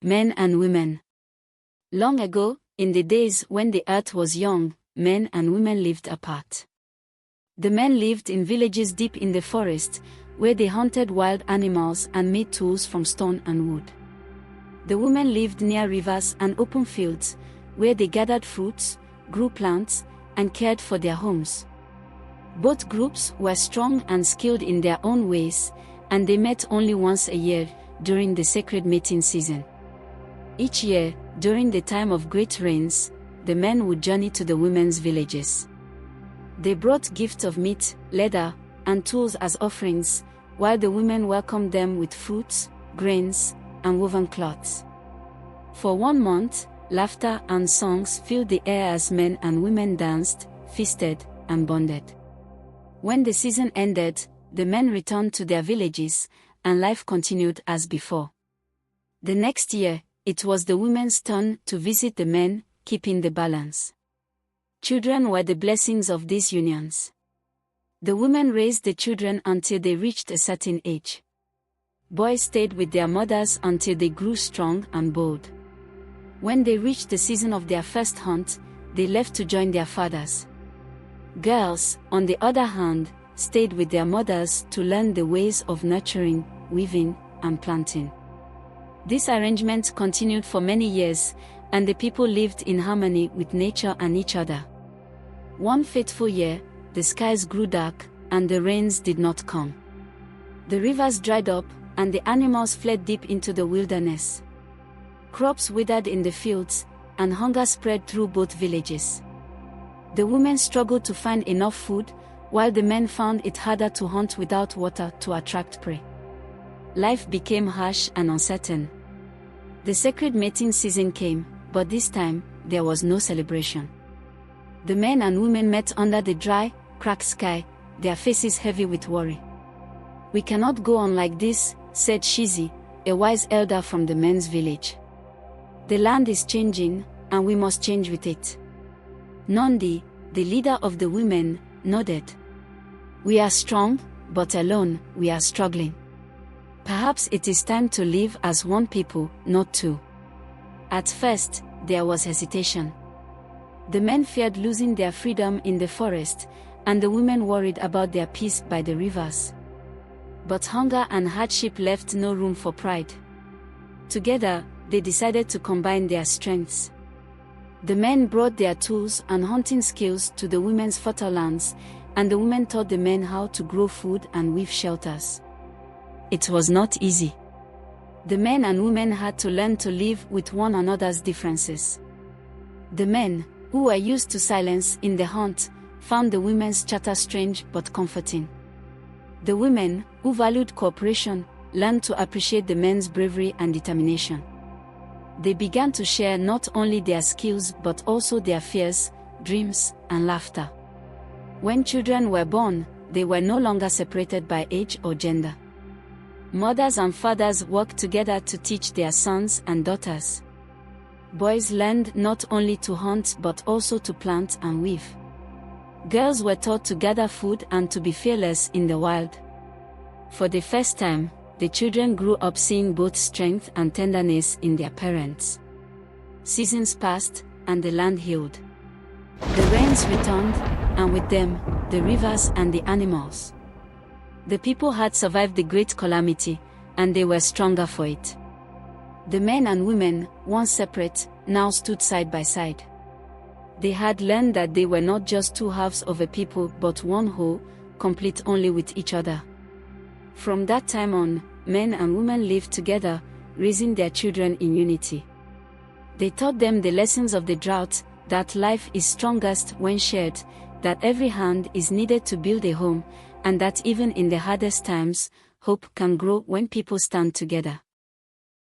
Men and women. Long ago, in the days when the earth was young, men and women lived apart. The men lived in villages deep in the forest, where they hunted wild animals and made tools from stone and wood. The women lived near rivers and open fields, where they gathered fruits, grew plants, and cared for their homes. Both groups were strong and skilled in their own ways, and they met only once a year, during the sacred mating season. Each year, during the time of great rains, the men would journey to the women's villages. They brought gifts of meat, leather, and tools as offerings, while the women welcomed them with fruits, grains, and woven cloths. For 1 month, laughter and songs filled the air as men and women danced, feasted, and bonded. When the season ended, the men returned to their villages, and life continued as before. The next year, it was the women's turn to visit the men, keeping the balance. Children were the blessings of these unions. The women raised the children until they reached a certain age. Boys stayed with their mothers until they grew strong and bold. When they reached the season of their first hunt, they left to join their fathers. Girls, on the other hand, stayed with their mothers to learn the ways of nurturing, weaving, and planting. This arrangement continued for many years, and the people lived in harmony with nature and each other. One fateful year, the skies grew dark, and the rains did not come. The rivers dried up, and the animals fled deep into the wilderness. Crops withered in the fields, and hunger spread through both villages. The women struggled to find enough food, while the men found it harder to hunt without water to attract prey. Life became harsh and uncertain. The sacred mating season came, but this time, there was no celebration. The men and women met under the dry, cracked sky, their faces heavy with worry. "We cannot go on like this," said Shizi, a wise elder from the men's village. "The land is changing, and we must change with it." Nondi, the leader of the women, nodded. "We are strong, but alone, we are struggling. Perhaps it is time to live as one people, not two." At first, there was hesitation. The men feared losing their freedom in the forest, and the women worried about their peace by the rivers. But hunger and hardship left no room for pride. Together, they decided to combine their strengths. The men brought their tools and hunting skills to the women's fertile lands, and the women taught the men how to grow food and weave shelters. It was not easy. The men and women had to learn to live with one another's differences. The men, who were used to silence in the hunt, found the women's chatter strange but comforting. The women, who valued cooperation, learned to appreciate the men's bravery and determination. They began to share not only their skills but also their fears, dreams, and laughter. When children were born, they were no longer separated by age or gender. Mothers and fathers worked together to teach their sons and daughters. Boys learned not only to hunt but also to plant and weave. Girls were taught to gather food and to be fearless in the wild. For the first time, the children grew up seeing both strength and tenderness in their parents. Seasons passed, and the land healed. The rains returned, and with them, the rivers and the animals. The people had survived the great calamity, and they were stronger for it. The men and women, once separate, now stood side by side. They had learned that they were not just two halves of a people but one whole, complete only with each other. From that time on, men and women lived together, raising their children in unity. They taught them the lessons of the drought, that life is strongest when shared, that every hand is needed to build a home, and that even in the hardest times, hope can grow when people stand together.